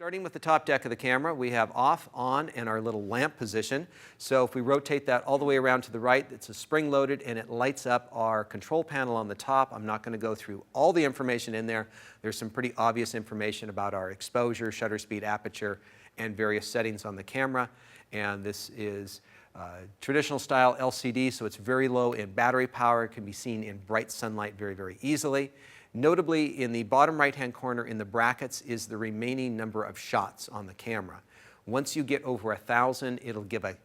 Starting with the top deck of the camera, we have off, on, and our little lamp position. So if we rotate that all the way around to the right, it's a spring-loaded and it lights up our control panel on the top. I'm not going to go through all the information in there. There's some pretty obvious information about our exposure, shutter speed, aperture, and various settings on the camera. And this is traditional style LCD, so it's very low in battery power. It can be seen in bright sunlight very, very easily. Notably, in the bottom right-hand corner in the brackets is the remaining number of shots on the camera. Once you get over 1,000, it'll give a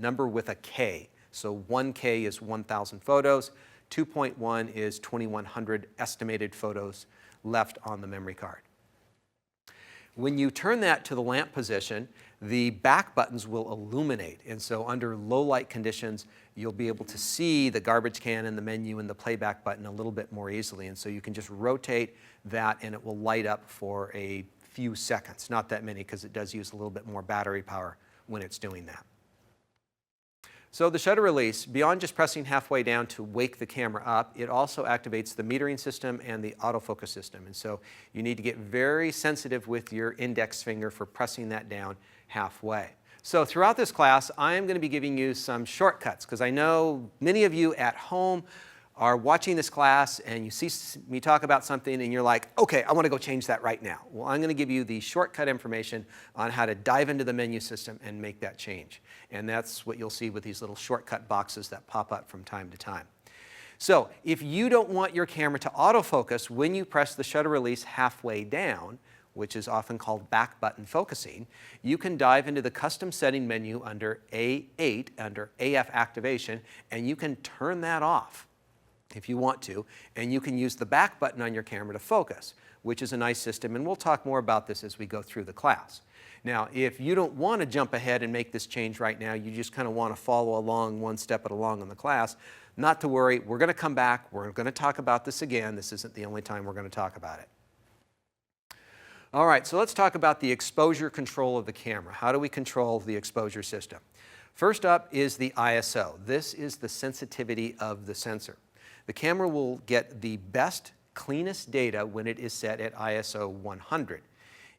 number with a K. So 1K is 1,000 photos, 2.1 is 2,100 estimated photos left on the memory card. When you turn that to the lamp position, the back buttons will illuminate, and so under low light conditions you'll be able to see the garbage can and the menu and the playback button a little bit more easily, and so you can just rotate that and it will light up for a few seconds. Not that many, because it does use a little bit more battery power when it's doing that. So the shutter release, beyond just pressing halfway down to wake the camera up, it also activates the metering system and the autofocus system. And so you need to get very sensitive with your index finger for pressing that down halfway. So throughout this class, I am going to be giving you some shortcuts, because I know many of you at home are watching this class and you see me talk about something and you're like, okay, I want to go change that right now. Well, I'm going to give you the shortcut information on how to dive into the menu system and make that change. And that's what you'll see with these little shortcut boxes that pop up from time to time. So if you don't want your camera to autofocus when you press the shutter release halfway down, which is often called back button focusing, you can dive into the custom setting menu under A8, under AF activation, and you can turn that off if you want to, and you can use the back button on your camera to focus, which is a nice system, and we'll talk more about this as we go through the class. Now, if you don't want to jump ahead and make this change right now, you just kind of want to follow along one step at a time in the class, not to worry, we're going to come back, we're going to talk about this again. This isn't the only time we're going to talk about it. All right, so let's talk about the exposure control of the camera. How do we control the exposure system? First up is the ISO. This is the sensitivity of the sensor. The camera will get the best, cleanest data when it is set at ISO 100.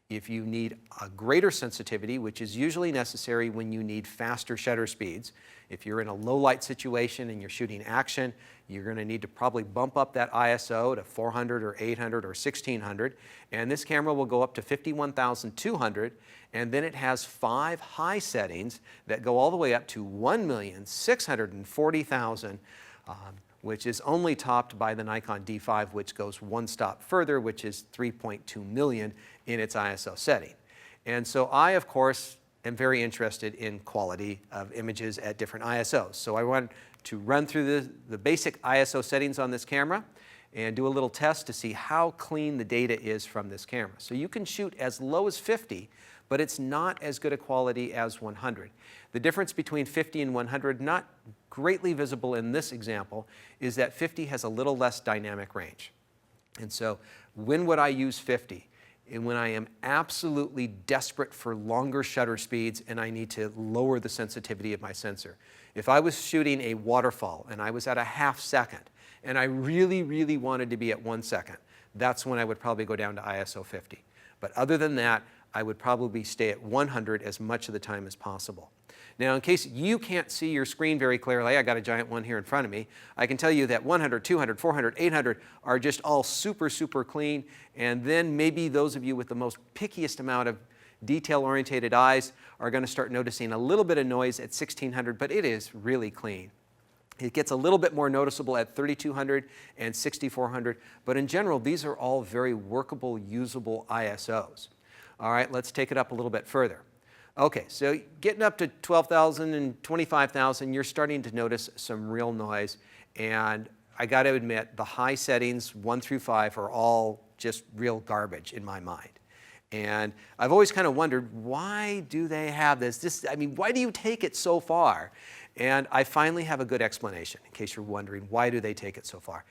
If you need a greater sensitivity, which is usually necessary when you need faster shutter speeds, if you're in a low light situation and you're shooting action, you're going to need to probably bump up that ISO to 400 or 800 or 1600, and this camera will go up to 51,200, and then it has 5 high settings that go all the way up to 1,640,000, which is only topped by the Nikon D5, which goes one stop further, which is 3.2 million in its ISO setting. And so I, of course, am very interested in quality of images at different ISOs. So I want to run through the basic ISO settings on this camera and do a little test to see how clean the data is from this camera. So you can shoot as low as 50, but it's not as good a quality as 100. The difference between 50 and 100, not greatly visible in this example, is that 50 has a little less dynamic range. And so when would I use 50? And when I am absolutely desperate for longer shutter speeds and I need to lower the sensitivity of my sensor. If I was shooting a waterfall and I was at a ½ second and I really, really wanted to be at 1 second, that's when I would probably go down to ISO 50. But other than that, I would probably stay at 100 as much of the time as possible. Now, in case you can't see your screen very clearly, I got a giant one here in front of me, I can tell you that 100, 200, 400, 800 are just all super, super clean, and then maybe those of you with the most pickiest amount of detail-oriented eyes are going to start noticing a little bit of noise at 1600, but it is really clean. It gets a little bit more noticeable at 3200 and 6400, but in general, these are all very workable, usable ISOs. All right, let's take it up a little bit further. Okay, so getting up to 12,000 and 25,000, you're starting to notice some real noise. And I got to admit, the high settings, 1 through 5, are all just real garbage in my mind. And I've always kind of wondered, why do they have this? I mean, why do you take it so far? And I finally have a good explanation, in case you're wondering, why do they take it so far?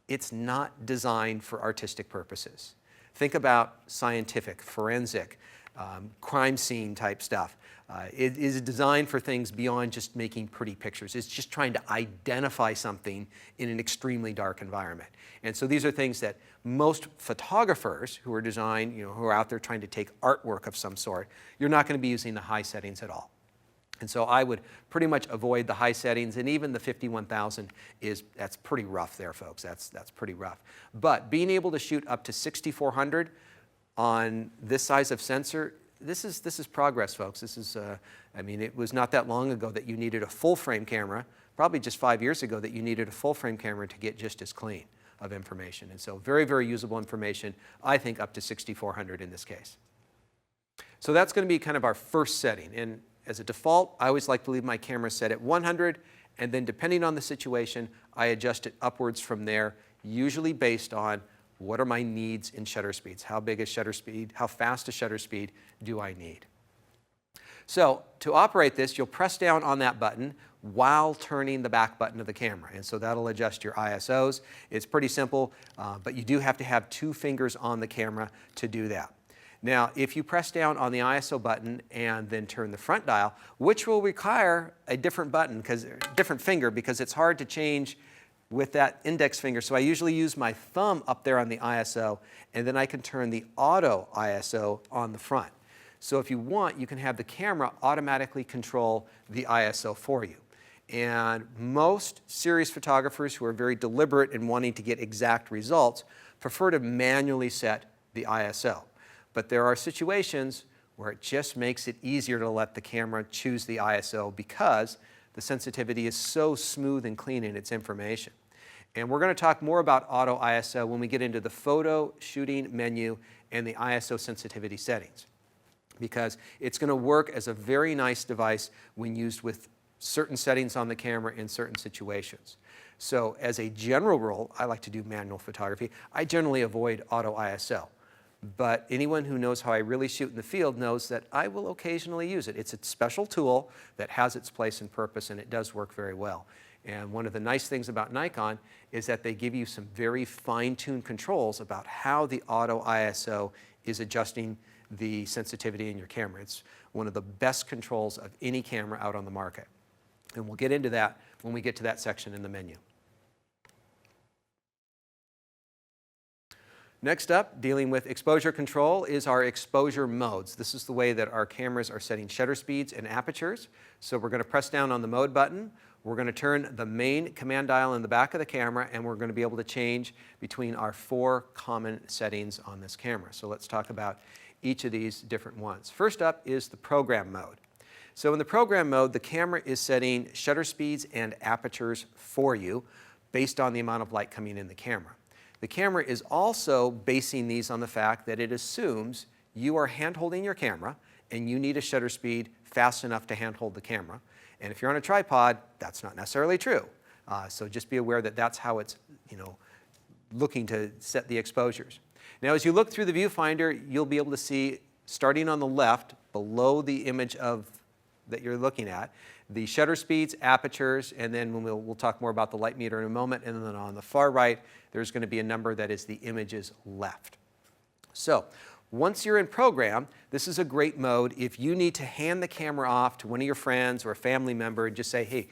It's not designed for artistic purposes. Think about scientific, forensic, crime scene type stuff. It is designed for things beyond just making pretty pictures. It's just trying to identify something in an extremely dark environment. And so these are things that most photographers who are who are out there trying to take artwork of some sort, you're not going to be using the high settings at all. And so I would pretty much avoid the high settings, and even the 51,000 that's pretty rough there, folks. That's pretty rough. But being able to shoot up to 6,400 on this size of sensor, this is progress, folks. This is, I mean, it was not that long ago that you needed a full frame camera, probably just 5 years ago that you needed a full frame camera to get just as clean of information. And so very, very usable information, I think up to 6,400 in this case. So that's going to be kind of our first setting. And as a default, I always like to leave my camera set at 100, and then depending on the situation, I adjust it upwards from there, usually based on what are my needs in shutter speeds? How big is shutter speed? How fast a shutter speed do I need? So to operate this, you'll press down on that button while turning the back button of the camera. And so that'll adjust your ISOs. It's pretty simple, but you do have to have 2 fingers on the camera to do that. Now, if you press down on the ISO button and then turn the front dial, which will require a different button, different finger, because it's hard to change with that index finger. So I usually use my thumb up there on the ISO, and then I can turn the auto ISO on the front. So if you want, you can have the camera automatically control the ISO for you. And most serious photographers who are very deliberate in wanting to get exact results prefer to manually set the ISO. But there are situations where it just makes it easier to let the camera choose the ISO because the sensitivity is so smooth and clean in its information. And we're going to talk more about auto ISO when we get into the photo shooting menu and the ISO sensitivity settings, because it's going to work as a very nice device when used with certain settings on the camera in certain situations. So as a general rule, I like to do manual photography. I generally avoid auto ISO. But anyone who knows how I really shoot in the field knows that I will occasionally use it. It's a special tool that has its place and purpose, and it does work very well. And one of the nice things about Nikon is that they give you some very fine-tuned controls about how the auto ISO is adjusting the sensitivity in your camera. It's one of the best controls of any camera out on the market. And we'll get into that when we get to that section in the menu. Next up, dealing with exposure control, is our exposure modes. This is the way that our cameras are setting shutter speeds and apertures. So we're going to press down on the mode button. We're going to turn the main command dial in the back of the camera, and we're going to be able to change between our 4 common settings on this camera. So let's talk about each of these different ones. First up is the program mode. So in the program mode, the camera is setting shutter speeds and apertures for you based on the amount of light coming in the camera. The camera is also basing these on the fact that it assumes you are hand-holding your camera and you need a shutter speed fast enough to hand-hold the camera. And if you're on a tripod, that's not necessarily true. So just be aware that that's how it's looking to set the exposures. Now, as you look through the viewfinder, you'll be able to see, starting on the left, below the image that you're looking at, the shutter speeds, apertures, and then we'll talk more about the light meter in a moment, and then on the far right, there's going to be a number that is the images left. So once you're in program, this is a great mode if you need to hand the camera off to one of your friends or a family member and just say, hey,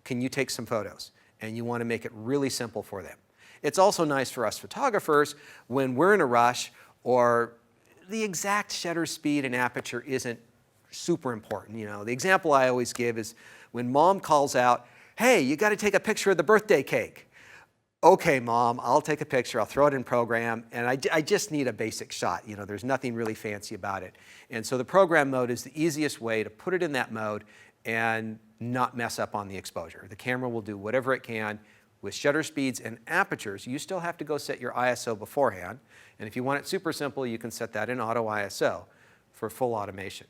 can you take some photos? And you want to make it really simple for them. It's also nice for us photographers when we're in a rush or the exact shutter speed and aperture isn't super important. The example I always give is when mom calls out, hey, you got to take a picture of the birthday cake. Okay, mom, I'll take a picture, I'll throw it in program, and I just need a basic shot. There's nothing really fancy about it. And so the program mode is the easiest way to put it in that mode and not mess up on the exposure. The camera will do whatever it can with shutter speeds and apertures. You still have to go set your ISO beforehand, and if you want it super simple, you can set that in auto ISO for full automation.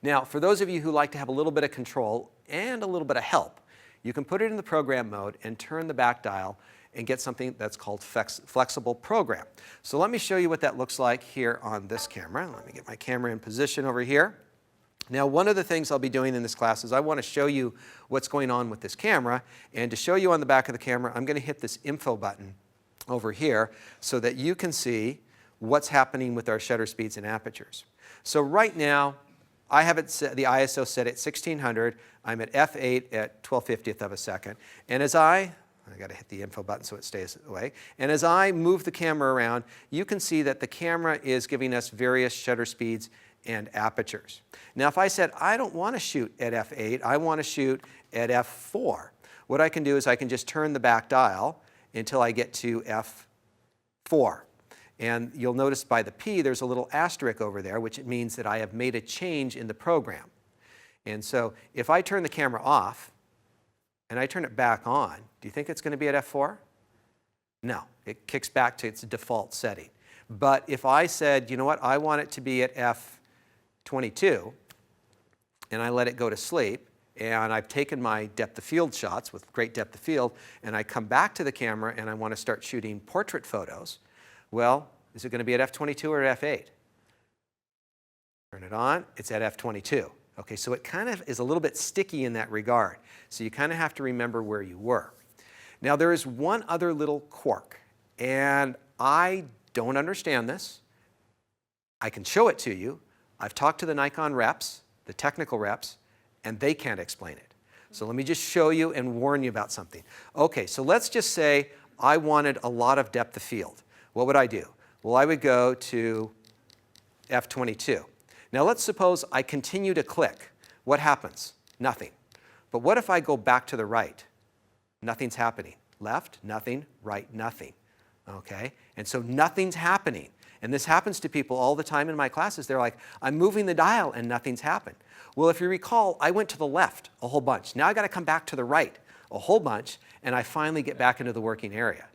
Now, for those of you who like to have a little bit of control and a little bit of help, you can put it in the program mode and turn the back dial and get something that's called flexible program. So let me show you what that looks like here on this camera. Let me get my camera in position over here. Now, one of the things I'll be doing in this class is I want to show you what's going on with this camera. And to show you on the back of the camera, I'm going to hit this info button over here so that you can see what's happening with our shutter speeds and apertures. So right now, I have it set, the ISO set at 1600. I'm at f8 at 12/50th of a second. And as I got to hit the info button so it stays away. And as I move the camera around, you can see that the camera is giving us various shutter speeds and apertures. Now, if I said, I don't want to shoot at f8, I want to shoot at f4, what I can do is I can just turn the back dial until I get to f4. And you'll notice by the P, there's a little asterisk over there, which means that I have made a change in the program. And so if I turn the camera off, and I turn it back on, do you think it's going to be at f4? No, it kicks back to its default setting. But if I said, you know what, I want it to be at f22, and I let it go to sleep, and I've taken my depth of field shots with great depth of field, and I come back to the camera and I want to start shooting portrait photos, well, is it going to be at f22 or at f8? Turn it on, it's at f22. Okay, so it kind of is a little bit sticky in that regard. So you kind of have to remember where you were. Now there is one other little quirk, and I don't understand this. I can show it to you. I've talked to the Nikon reps, the technical reps, and they can't explain it. So let me just show you and warn you about something. Okay, so let's just say I wanted a lot of depth of field. What would I do? Well, I would go to f22. Now let's suppose I continue to click. What happens? Nothing. But what if I go back to the right? Nothing's happening. Left, nothing. Right, nothing. Okay? And so nothing's happening. And this happens to people all the time in my classes. They're like, I'm moving the dial and nothing's happened. Well, if you recall, I went to the left a whole bunch. Now I got to come back to the right a whole bunch, and I finally get back into the working area.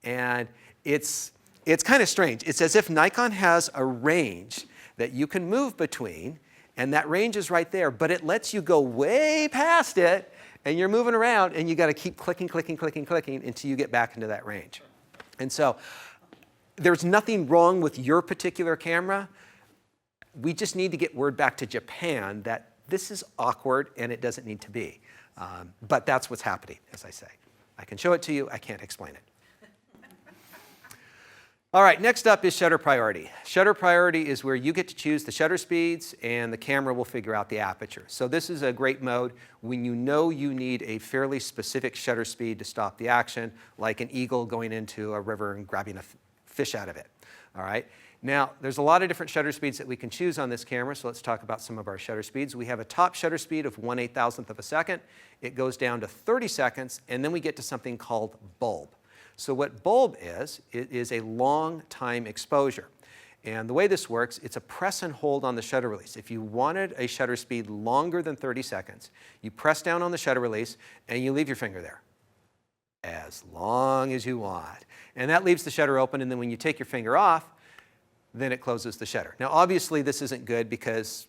And it's kind of strange. It's as if Nikon has a range that you can move between, and that range is right there, but it lets you go way past it, and you're moving around, and you got to keep clicking, clicking, clicking, clicking until you get back into that range. And so there's nothing wrong with your particular camera. We just need to get word back to Japan that this is awkward and it doesn't need to be. But that's what's happening, as I say. I can show it to you, I can't explain it. All right, next up is shutter priority. Shutter priority is where you get to choose the shutter speeds and the camera will figure out the aperture. So this is a great mode when you know you need a fairly specific shutter speed to stop the action, like an eagle going into a river and grabbing a fish out of it. All right. Now, there's a lot of different shutter speeds that we can choose on this camera, so let's talk about some of our shutter speeds. We have a top shutter speed of 1/8,000th of a second. It goes down to 30 seconds, and then we get to something called bulb. So what bulb is, it is a long time exposure. And the way this works, it's a press and hold on the shutter release. If you wanted a shutter speed longer than 30 seconds, you press down on the shutter release and you leave your finger there as long as you want. And that leaves the shutter open, and then when you take your finger off, then it closes the shutter. Now obviously this isn't good because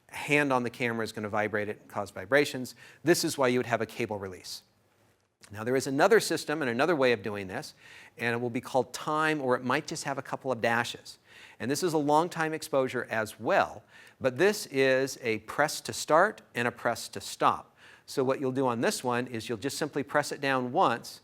hand on the camera is going to vibrate it and cause vibrations. This is why you would have a cable release. Now there is another system and another way of doing this, and it will be called time, or it might just have a couple of dashes. And this is a long time exposure as well, but this is a press to start and a press to stop. So what you'll do on this one is you'll just simply press it down once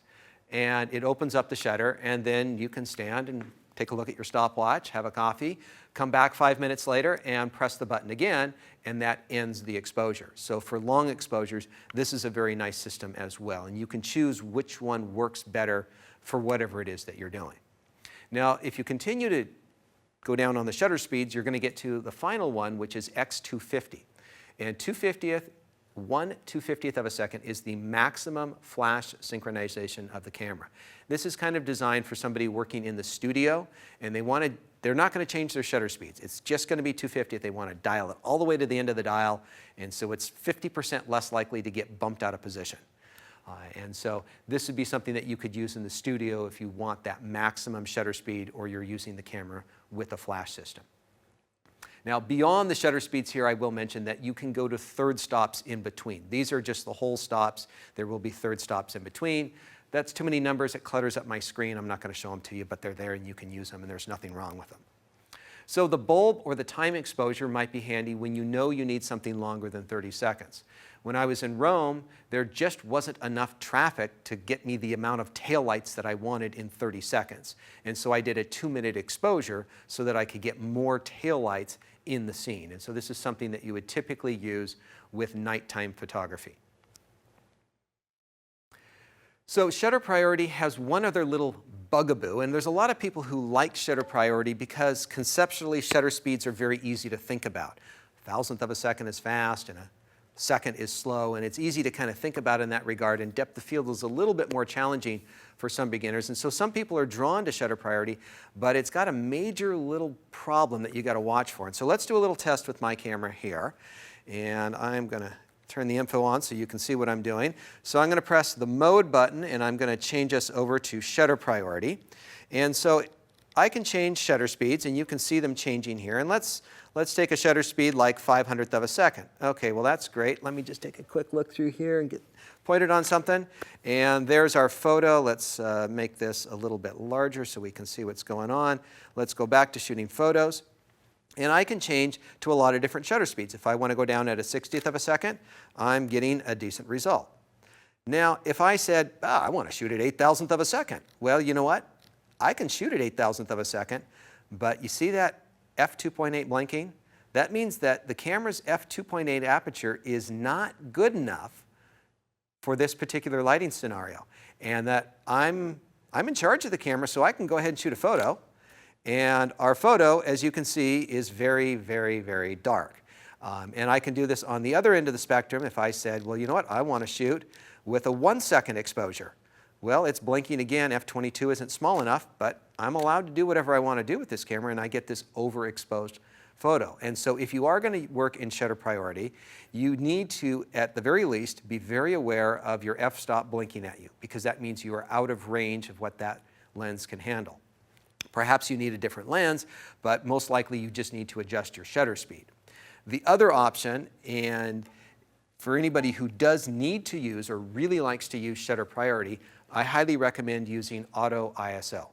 and it opens up the shutter, and then you can stand and take a look at your stopwatch, have a coffee, come back 5 minutes later and press the button again, and that ends the exposure. So for long exposures, this is a very nice system as well, and you can choose which one works better for whatever it is that you're doing. Now, if you continue to go down on the shutter speeds, you're going to get to the final one, which is X250. And 1/250th of a second is the maximum flash synchronization of the camera. This is kind of designed for somebody working in the studio, and they're not going to change their shutter speeds. It's just going to be 250th. They want to dial it all the way to the end of the dial, and so it's 50% less likely to get bumped out of position. And so this would be something that you could use in the studio if you want that maximum shutter speed, or you're using the camera with a flash system. Now, beyond the shutter speeds here, I will mention that you can go to third stops in between. These are just the whole stops. There will be third stops in between. That's too many numbers. It clutters up my screen. I'm not going to show them to you, but they're there and you can use them, and there's nothing wrong with them. So the bulb or the time exposure might be handy when you know you need something longer than 30 seconds. When I was in Rome, there just wasn't enough traffic to get me the amount of taillights that I wanted in 30 seconds. And so I did a 2-minute exposure so that I could get more taillights in the scene. And so this is something that you would typically use with nighttime photography. So shutter priority has one other little bugaboo, and there's a lot of people who like shutter priority because conceptually shutter speeds are very easy to think about. A thousandth of a second is fast and a second is slow, and it's easy to kind of think about in that regard, and depth of field is a little bit more challenging for some beginners. And so some people are drawn to shutter priority, but it's got a major little problem that you got to watch for. And so let's do a little test with my camera here, and I'm going to turn the info on so you can see what I'm doing. So I'm going to press the mode button and I'm going to change us over to shutter priority. And so I can change shutter speeds and you can see them changing here. And let's take a shutter speed like 500th of a second. Okay, well that's great. Let me just take a quick look through here and get pointed on something. And there's our photo. Let's make this a little bit larger so we can see what's going on. Let's go back to shooting photos. And I can change to a lot of different shutter speeds. If I want to go down at a 60th of a second, I'm getting a decent result. Now, if I said, I want to shoot at 8,000th of a second, well, you know what? I can shoot at 8,000th of a second, but you see that f2.8 blinking? That means that the camera's f2.8 aperture is not good enough for this particular lighting scenario. And that I'm in charge of the camera, so I can go ahead and shoot a photo. And our photo, as you can see, is very, very, very dark. And I can do this on the other end of the spectrum if I said, well, you know what, I want to shoot with a 1 second exposure. Well, it's blinking again, f22 isn't small enough, but I'm allowed to do whatever I want to do with this camera and I get this overexposed photo. And so if you are going to work in shutter priority, you need to, at the very least, be very aware of your f-stop blinking at you, because that means you are out of range of what that lens can handle. Perhaps you need a different lens, but most likely you just need to adjust your shutter speed. The other option, and for anybody who does need to use or really likes to use shutter priority, I highly recommend using auto ISO.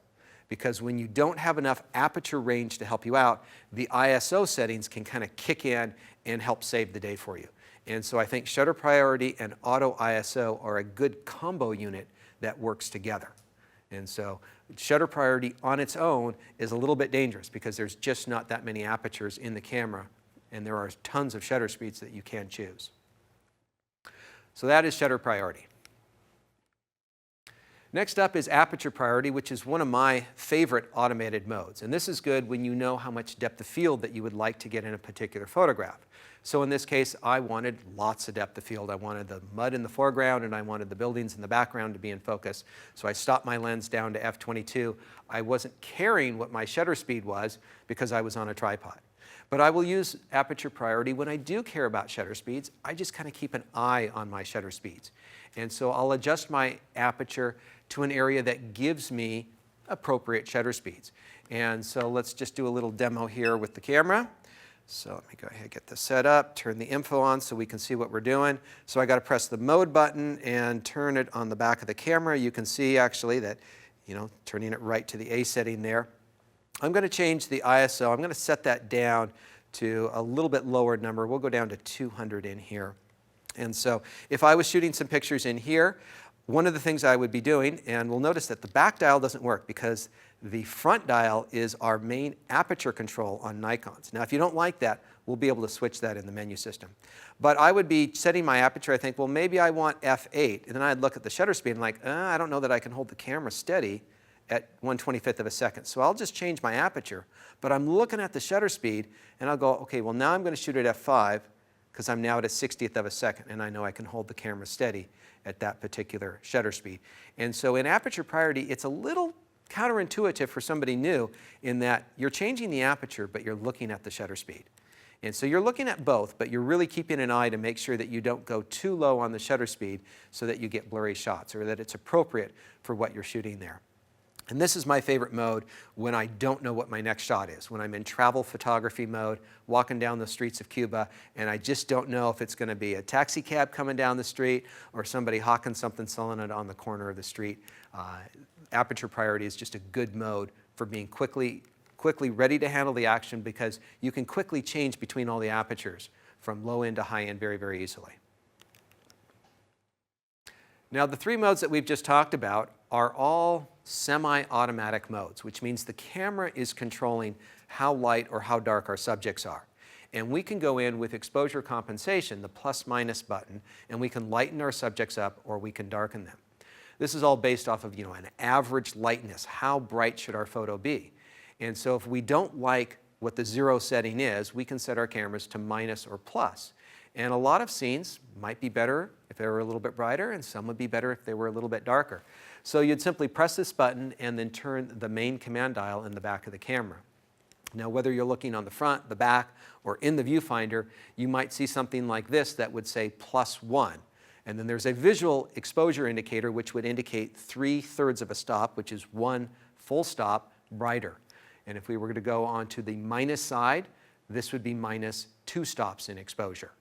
Because when you don't have enough aperture range to help you out, the ISO settings can kind of kick in and help save the day for you. And so I think shutter priority and auto ISO are a good combo unit that works together. And so shutter priority on its own is a little bit dangerous because there's just not that many apertures in the camera, and there are tons of shutter speeds that you can choose. So that is shutter priority. Next up is aperture priority, which is one of my favorite automated modes. And this is good when you know how much depth of field that you would like to get in a particular photograph. So in this case, I wanted lots of depth of field. I wanted the mud in the foreground and I wanted the buildings in the background to be in focus. So I stopped my lens down to f22. I wasn't caring what my shutter speed was because I was on a tripod. But I will use aperture priority when I do care about shutter speeds. I just kind of keep an eye on my shutter speeds. And so I'll adjust my aperture to an area that gives me appropriate shutter speeds. And so let's just do a little demo here with the camera. So let me go ahead and get this set up, turn the info on so we can see what we're doing. So I got to press the mode button and turn it on the back of the camera. You can see actually that, turning it right to the A setting there. I'm going to change the ISO. I'm going to set that down to a little bit lower number. We'll go down to 200 in here. And so if I was shooting some pictures in here, one of the things I would be doing, and we'll notice that the back dial doesn't work because the front dial is our main aperture control on Nikons. Now, if you don't like that, we'll be able to switch that in the menu system. But I would be setting my aperture. I think, well, maybe I want f8. And then I'd look at the shutter speed and like, I don't know that I can hold the camera steady at 1/25th of a second. So I'll just change my aperture. But I'm looking at the shutter speed, and I'll go, OK, well, now I'm going to shoot at f5 because I'm now at a 60th of a second, and I know I can hold the camera steady at that particular shutter speed. And so in aperture priority, it's a little counterintuitive for somebody new in that you're changing the aperture, but you're looking at the shutter speed. And so you're looking at both, but you're really keeping an eye to make sure that you don't go too low on the shutter speed so that you get blurry shots, or that it's appropriate for what you're shooting there. And this is my favorite mode when I don't know what my next shot is, when I'm in travel photography mode, walking down the streets of Cuba, and I just don't know if it's going to be a taxi cab coming down the street or somebody hawking something, selling it on the corner of the street. Aperture priority is just a good mode for being quickly ready to handle the action, because you can quickly change between all the apertures from low end to high end very, very easily. Now, the three modes that we've just talked about are all semi-automatic modes, which means the camera is controlling how light or how dark our subjects are. And we can go in with exposure compensation, the plus-minus button, and we can lighten our subjects up or we can darken them. This is all based off of, an average lightness. How bright should our photo be? And so if we don't like what the 0 setting is, we can set our cameras to minus or plus. And a lot of scenes might be better if they were a little bit brighter, and some would be better if they were a little bit darker. So you'd simply press this button and then turn the main command dial in the back of the camera. Now, whether you're looking on the front, the back, or in the viewfinder, you might see something like this that would say +1. And then there's a visual exposure indicator which would indicate 3/3 of a stop, which is 1 full stop brighter. And if we were to go on to the minus side, this would be -2 stops in exposure.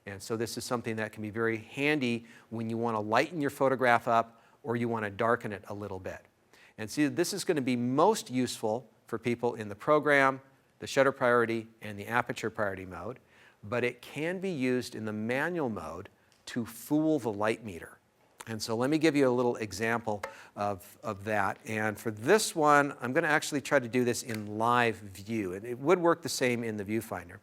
And so this is something that can be very handy when you want to lighten your photograph up or you want to darken it a little bit. And see, this is going to be most useful for people in the program, the shutter priority, and the aperture priority mode, but it can be used in the manual mode to fool the light meter. And so let me give you a little example of that. And for this one, I'm going to actually try to do this in live view. And it would work the same in the viewfinder.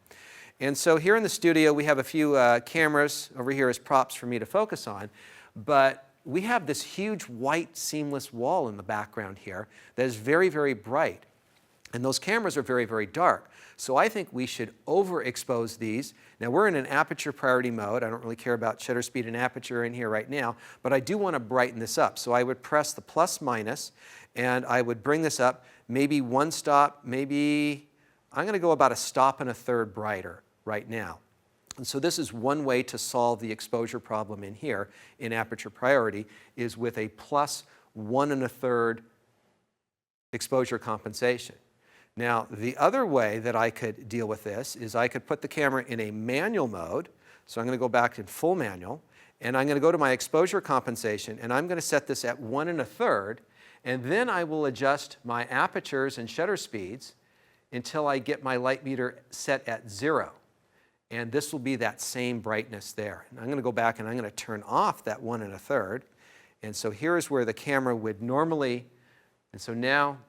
And so here in the studio, we have a few cameras over here as props for me to focus on. But we have this huge white seamless wall in the background here that is very, very bright. And those cameras are very, very dark. So I think we should overexpose these. Now we're in an aperture priority mode. I don't really care about shutter speed and aperture in here right now, but I do want to brighten this up. So I would press the plus minus and I would bring this up maybe 1 stop, maybe I'm going to go about 1.33 stops brighter right now. And so this is one way to solve the exposure problem in here in aperture priority is with a plus 1.33 exposure compensation. Now, the other way that I could deal with this is I could put the camera in a manual mode. So I'm going to go back in full manual, and I'm going to go to my exposure compensation, and I'm going to set this at 1.33, and then I will adjust my apertures and shutter speeds until I get my light meter set at 0. And this will be that same brightness there. And I'm going to go back and I'm going to turn off that 1.33. And so here's where the camera would normally, and so now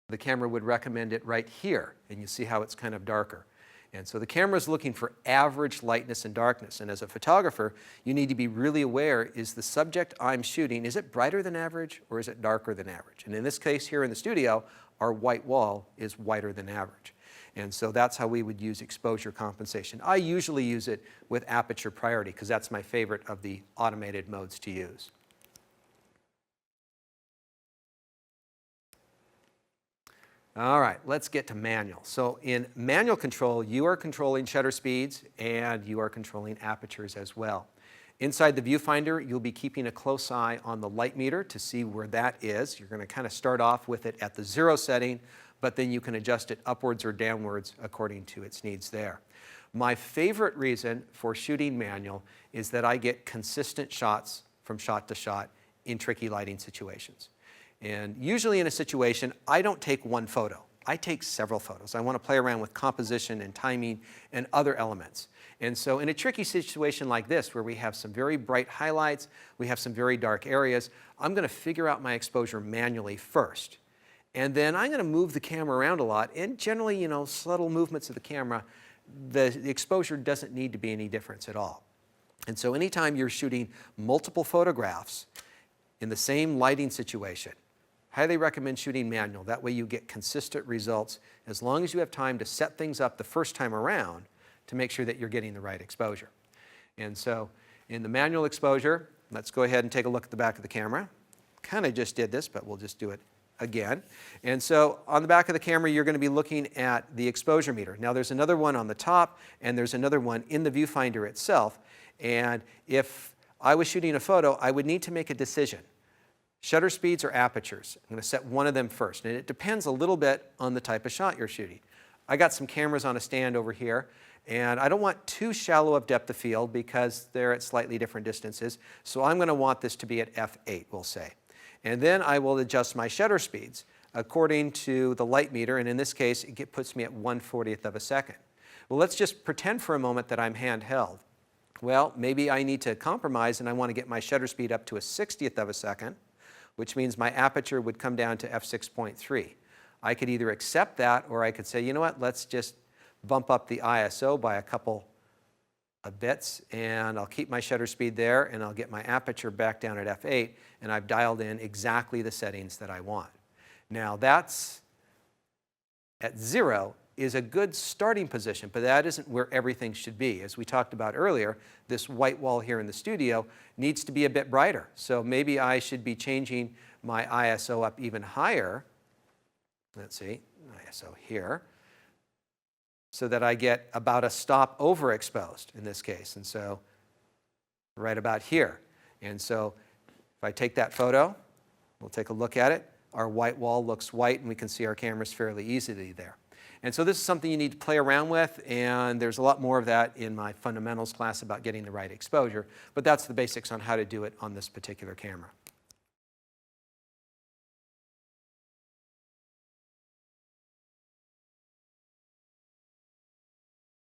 the camera would recommend it right here, and you see how it's kind of darker. And so the camera is looking for average lightness and darkness, and as a photographer, you need to be really aware, is the subject I'm shooting, is it brighter than average or is it darker than average? And in this case here in the studio, our white wall is whiter than average. And so that's how we would use exposure compensation. I usually use it with aperture priority because that's my favorite of the automated modes to use. All right, let's get to manual. So in manual control, you are controlling shutter speeds and you are controlling apertures as well. Inside the viewfinder, you'll be keeping a close eye on the light meter to see where that is. You're going to kind of start off with it at the 0 setting, but then you can adjust it upwards or downwards according to its needs there. My favorite reason for shooting manual is that I get consistent shots from shot to shot in tricky lighting situations. And usually in a situation, I don't take one photo. I take several photos. I want to play around with composition and timing and other elements. And so in a tricky situation like this, where we have some very bright highlights, we have some very dark areas, I'm going to figure out my exposure manually first. And then I'm going to move the camera around a lot. And generally, subtle movements of the camera, the exposure doesn't need to be any difference at all. And so anytime you're shooting multiple photographs in the same lighting situation, highly recommend shooting manual. That way you get consistent results as long as you have time to set things up the first time around to make sure that you're getting the right exposure. And so in the manual exposure, let's go ahead and take a look at the back of the camera. Kind of just did this, but we'll just do it again. And so on the back of the camera, you're going to be looking at the exposure meter. Now there's another one on the top, and there's another one in the viewfinder itself. And if I was shooting a photo, I would need to make a decision. Shutter speeds or apertures. I'm going to set one of them first. And it depends a little bit on the type of shot you're shooting. I got some cameras on a stand over here, and I don't want too shallow of depth of field because they're at slightly different distances. So I'm going to want this to be at f8, we'll say. And then I will adjust my shutter speeds according to the light meter, and in this case, it puts me at 1/40th of a second. Well, let's just pretend for a moment that I'm handheld. Well, maybe I need to compromise and I want to get my shutter speed up to 1/60th of a second, which means my aperture would come down to f6.3. I could either accept that or I could say, you know what, let's just bump up the ISO by a couple of bits, and I'll keep my shutter speed there, and I'll get my aperture back down at f8, and I've dialed in exactly the settings that I want. Now that's at 0 is a good starting position, but that isn't where everything should be. As we talked about earlier, this white wall here in the studio needs to be a bit brighter. So maybe I should be changing my ISO up even higher. Let's see, ISO here, so that I get about a stop overexposed in this case. And so right about here. And so if I take that photo, we'll take a look at it. Our white wall looks white, and we can see our cameras fairly easily there. And so this is something you need to play around with, and there's a lot more of that in my fundamentals class about getting the right exposure, but that's the basics on how to do it on this particular camera.